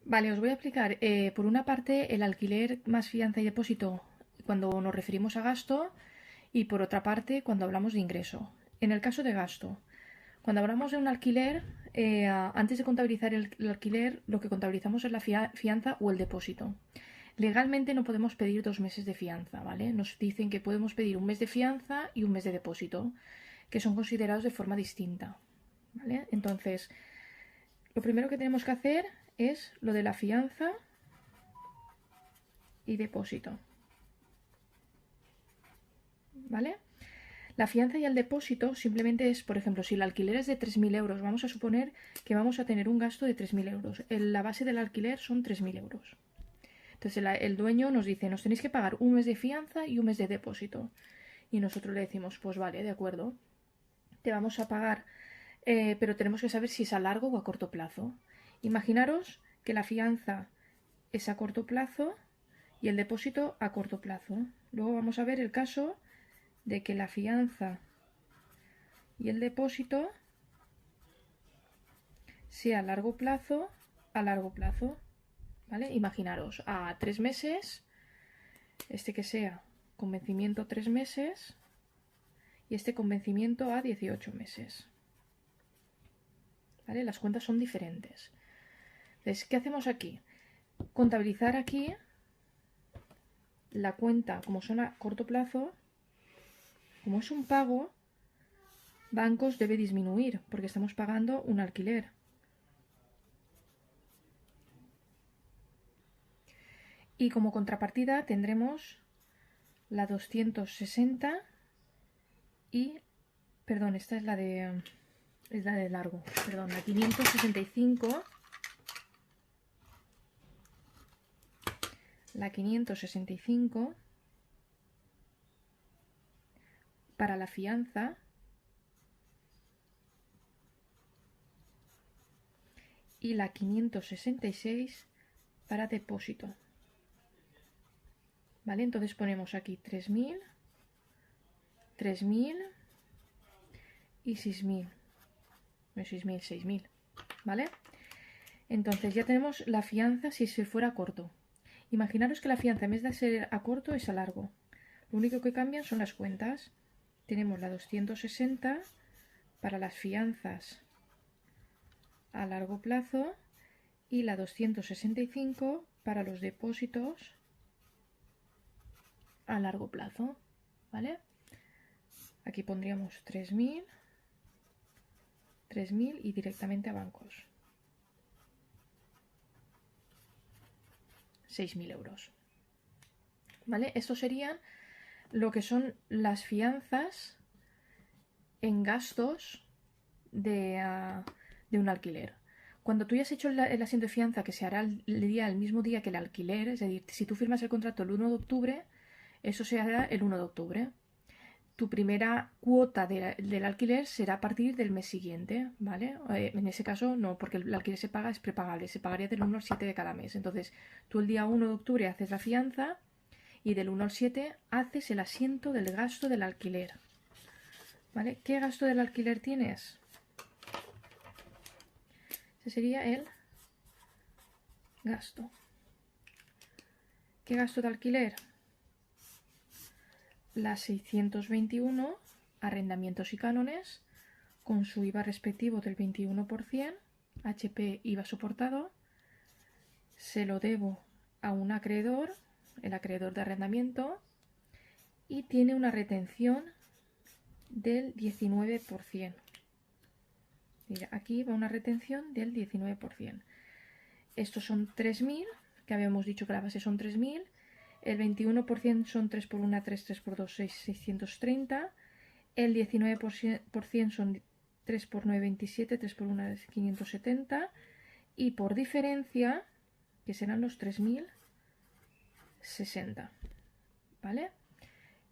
Vale, os voy a explicar. Por una parte, el alquiler más fianza y depósito cuando nos referimos a gasto y por otra parte, cuando hablamos de ingreso. En el caso de gasto, cuando hablamos de un alquiler, antes de contabilizar el alquiler, lo que contabilizamos es la fianza o el depósito. Legalmente no podemos pedir 2 meses de fianza, ¿vale? Nos dicen que podemos pedir un mes de fianza y un mes de depósito, que son considerados de forma distinta, ¿vale? Entonces, lo primero que tenemos que hacer es lo de la fianza y depósito, ¿vale? La fianza y el depósito simplemente es, por ejemplo, si el alquiler es de 3.000 euros, vamos a suponer que vamos a tener un gasto de 3.000 euros. La base del alquiler son 3.000 euros. Entonces el dueño nos dice, nos tenéis que pagar un mes de fianza y un mes de depósito. Y nosotros le decimos, pues vale, de acuerdo, te vamos a pagar, pero tenemos que saber si es a largo o a corto plazo. Imaginaros que la fianza es a corto plazo y el depósito a corto plazo. Luego vamos a ver el caso de que la fianza y el depósito sea a largo plazo, ¿vale? Imaginaros a 3 meses, que sea con vencimiento 3 meses y con vencimiento a 18 meses, ¿vale? Las cuentas son diferentes. Entonces, ¿qué hacemos aquí? Contabilizar aquí la cuenta como son a corto plazo. Como es un pago, bancos debe disminuir porque estamos pagando un alquiler. Y como contrapartida tendremos la 260 y, perdón, esta es la de largo, perdón, la 565, la 565 para la fianza y la 566 para depósito. ¿Vale? Entonces ponemos aquí 3.000, 3.000 y 6.000. No, 6.000, 6.000. ¿Vale? Entonces ya tenemos la fianza si se fuera corto. Imaginaros que la fianza en vez de ser a corto es a largo. Lo único que cambian son las cuentas. Tenemos la 260 para las fianzas a largo plazo y la 265 para los depósitos a largo plazo, ¿vale? Aquí pondríamos 3.000, 3.000 y directamente a bancos. 6.000 euros, ¿vale? Estos serían lo que son las fianzas en gastos de un alquiler. Cuando tú ya has hecho el asiento de fianza, que se hará el mismo día que el alquiler, es decir, si tú firmas el contrato el 1 de octubre, eso se hará el 1 de octubre. Tu primera cuota del alquiler será a partir del mes siguiente, ¿vale? En ese caso no, porque el alquiler se paga, es prepagable, se pagaría del 1 al 7 de cada mes. Entonces, tú el día 1 de octubre haces la fianza y del 1 al 7 haces el asiento del gasto del alquiler, ¿vale? ¿Qué gasto del alquiler tienes? Ese sería el gasto. ¿Qué gasto de alquiler? La 621, arrendamientos y cánones, con su IVA respectivo del 21%, HP IVA soportado, se lo debo a un acreedor, el acreedor de arrendamiento, y tiene una retención del 19%. Mira, aquí va una retención del 19%. Estos son 3.000, que habíamos dicho que la base son 3.000. El 21% son 3 por 1, 3, 3 por 2, 6, 630. El 19% son 3 por 9, 27, 3 por 1 es 570. Y por diferencia, que serán los 3.060. ¿Vale?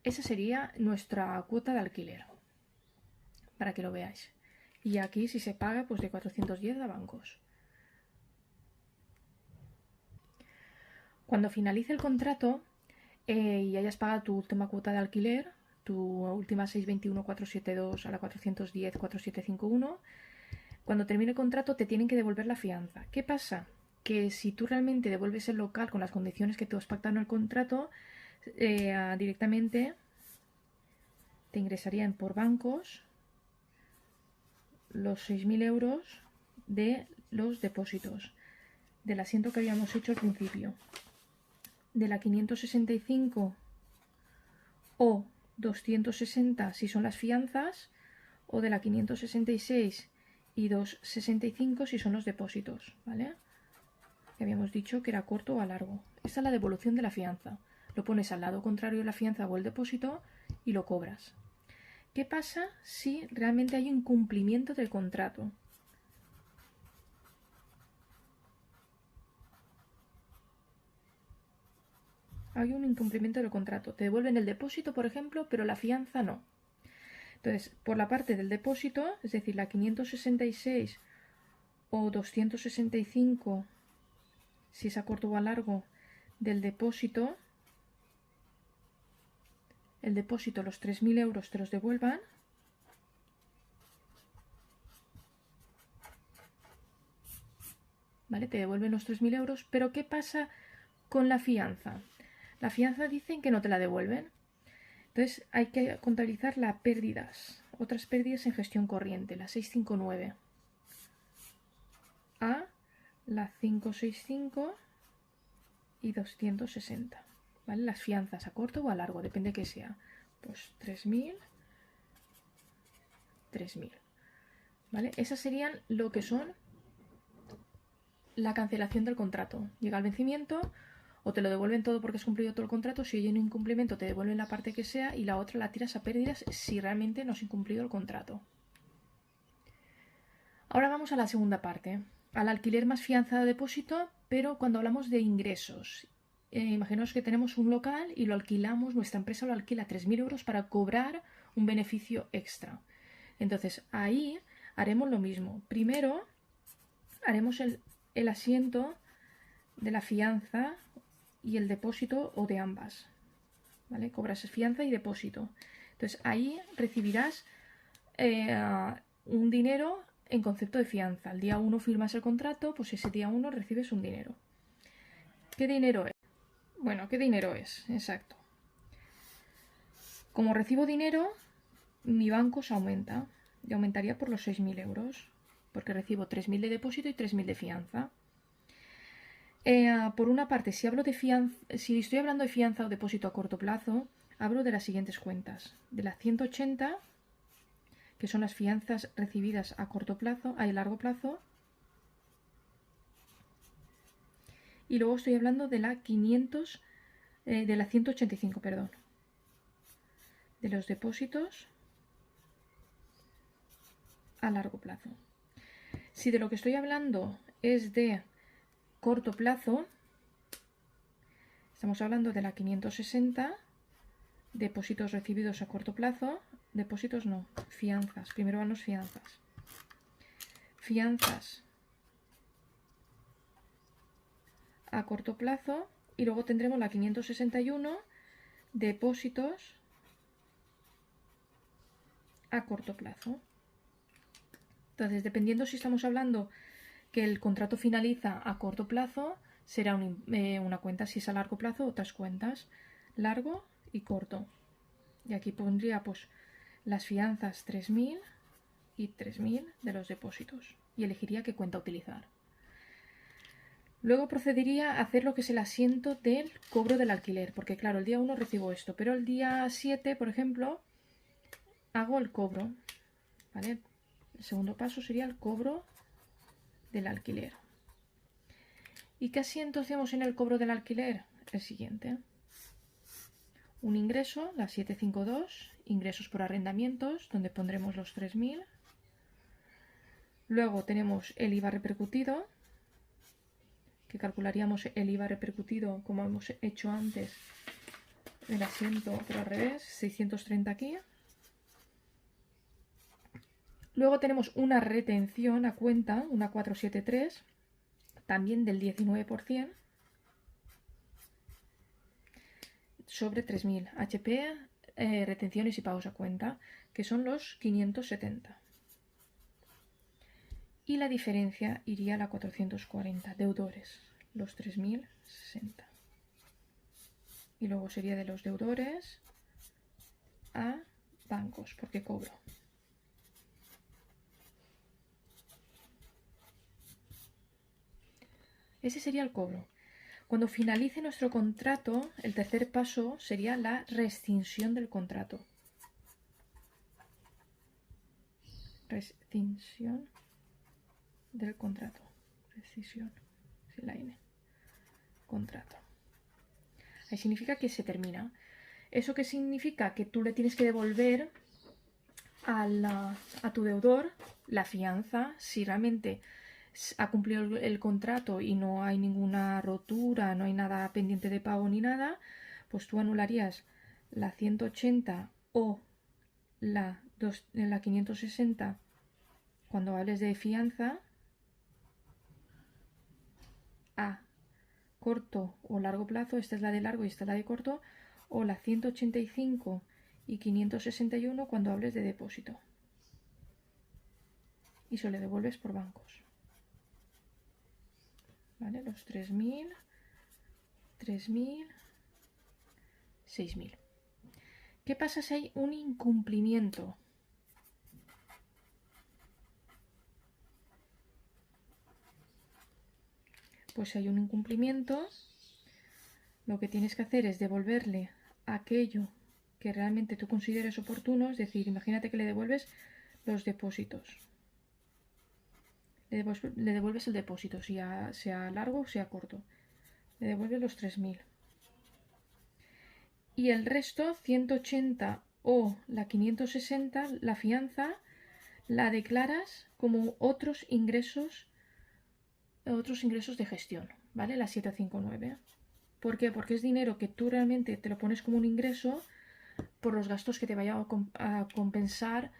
Esa sería nuestra cuota de alquiler, para que lo veáis. Y aquí si se paga, pues de 410 a bancos. Cuando finalice el contrato y hayas pagado tu última cuota de alquiler, tu última 621.472 a la 410.4751, cuando termine el contrato te tienen que devolver la fianza. ¿Qué pasa? que si tú realmente devuelves el local con las condiciones que tú has pactado en el contrato, directamente te ingresarían por bancos los 6.000 euros de los depósitos del asiento que habíamos hecho al principio, de la 565 o 260 si son las fianzas, o de la 566 y 265 si son los depósitos, ¿vale? Que habíamos dicho que era corto o a largo. Esta es la devolución de la fianza. Lo pones al lado contrario de la fianza o el depósito y lo cobras. ¿Qué pasa si realmente hay incumplimiento del contrato? Hay un incumplimiento del contrato. Te devuelven el depósito, por ejemplo, pero la fianza no. Entonces, por la parte del depósito, es decir, la 566 o 265, si es a corto o a largo, del depósito, el depósito, los 3.000 euros te los devuelvan. ¿Vale? Te devuelven los 3.000 euros, pero ¿qué pasa con la fianza? La fianza dicen que no te la devuelven. Entonces hay que contabilizar las pérdidas, otras pérdidas en gestión corriente, la 659, a la 565 y 260. ¿Vale? Las fianzas a corto o a largo, depende que sea. Pues 3.000, 3.000. ¿Vale? Esas serían lo que son la cancelación del contrato. Llega al vencimiento, o te lo devuelven todo porque has cumplido todo el contrato. Si hay un incumplimiento, te devuelven la parte que sea y la otra la tiras a pérdidas si realmente no has incumplido el contrato. Ahora vamos a la segunda parte, al alquiler más fianza de depósito, pero cuando hablamos de ingresos. Imaginaos que tenemos un local y lo alquilamos, nuestra empresa lo alquila 3.000 euros para cobrar un beneficio extra. Entonces ahí haremos lo mismo. Primero haremos el asiento de la fianza y el depósito o de ambas. ¿Vale? Cobras fianza y depósito. Entonces ahí recibirás un dinero en concepto de fianza. El día 1 firmas el contrato, pues ese día 1 recibes un dinero. ¿Qué dinero es? Bueno, ¿qué dinero es? Exacto. Como recibo dinero, mi banco se aumenta. Y aumentaría por los 6.000 euros. Porque recibo 3.000 de depósito y 3.000 de fianza. Por una parte, si estoy hablando de fianza o depósito a corto plazo, hablo de las siguientes cuentas. De las 180, que son las fianzas recibidas a corto plazo, a largo plazo. Y luego estoy hablando de la 185, perdón. De los depósitos a largo plazo. Si de lo que estoy hablando es de corto plazo, estamos hablando de la 560, depósitos recibidos a corto plazo, depósitos no, fianzas, primero van los fianzas. Fianzas a corto plazo y luego tendremos la 561, depósitos a corto plazo. Entonces, dependiendo si estamos hablando que el contrato finaliza a corto plazo, será una cuenta. Si es a largo plazo, otras cuentas. Largo y corto. Y aquí pondría pues las fianzas 3.000 y 3.000 de los depósitos. Y elegiría qué cuenta utilizar. Luego procedería a hacer lo que es el asiento del cobro del alquiler. Porque claro, el día 1 recibo esto. Pero el día 7, por ejemplo, hago el cobro. ¿Vale? El segundo paso sería el cobro del alquiler. ¿Y qué asiento hacemos en el cobro del alquiler? El siguiente. Un ingreso, la 752, ingresos por arrendamientos, donde pondremos los 3.000. Luego tenemos el IVA repercutido, que calcularíamos el IVA repercutido como hemos hecho antes, el asiento pero al revés, 630 aquí. Luego tenemos una retención a cuenta, una 473, también del 19%, sobre 3.000 HP, retenciones y pagos a cuenta, que son los 570. y la diferencia iría a la 440, deudores, los 3.060. Y luego sería de los deudores a bancos, porque cobro. Ese sería el cobro. Cuando finalice nuestro contrato, el tercer paso sería la rescisión del contrato. Rescisión del contrato. Rescisión. Sin la N. Contrato. Ahí significa que se termina. ¿Eso qué significa? Que tú le tienes que devolver a tu deudor la fianza si realmente ha cumplido el contrato y no hay ninguna rotura, no hay nada pendiente de pago ni nada, pues tú anularías la 180 o la 560 cuando hables de fianza a corto o largo plazo. Esta es la de largo y esta es la de corto, o la 185 y 561 cuando hables de depósito, y se le devuelves por bancos. ¿Vale? Los 3.000, 3.000, 6.000. ¿Qué pasa si hay un incumplimiento? Pues si hay un incumplimiento, lo que tienes que hacer es devolverle aquello que realmente tú consideres oportuno. Es decir, imagínate que le devuelves los depósitos. Le devuelves el depósito, sea largo o sea corto. Le devuelves los 3.000. Y el resto, 180 o la 560, la fianza, la declaras como otros ingresos de gestión, ¿vale? La 759. ¿Por qué? Porque es dinero que tú realmente te lo pones como un ingreso por los gastos que te vaya a compensar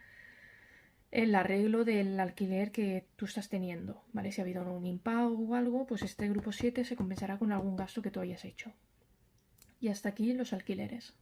el arreglo del alquiler que tú estás teniendo, ¿vale? Si ha habido un impago o algo, pues este grupo 7 se compensará con algún gasto que tú hayas hecho. Y hasta aquí los alquileres.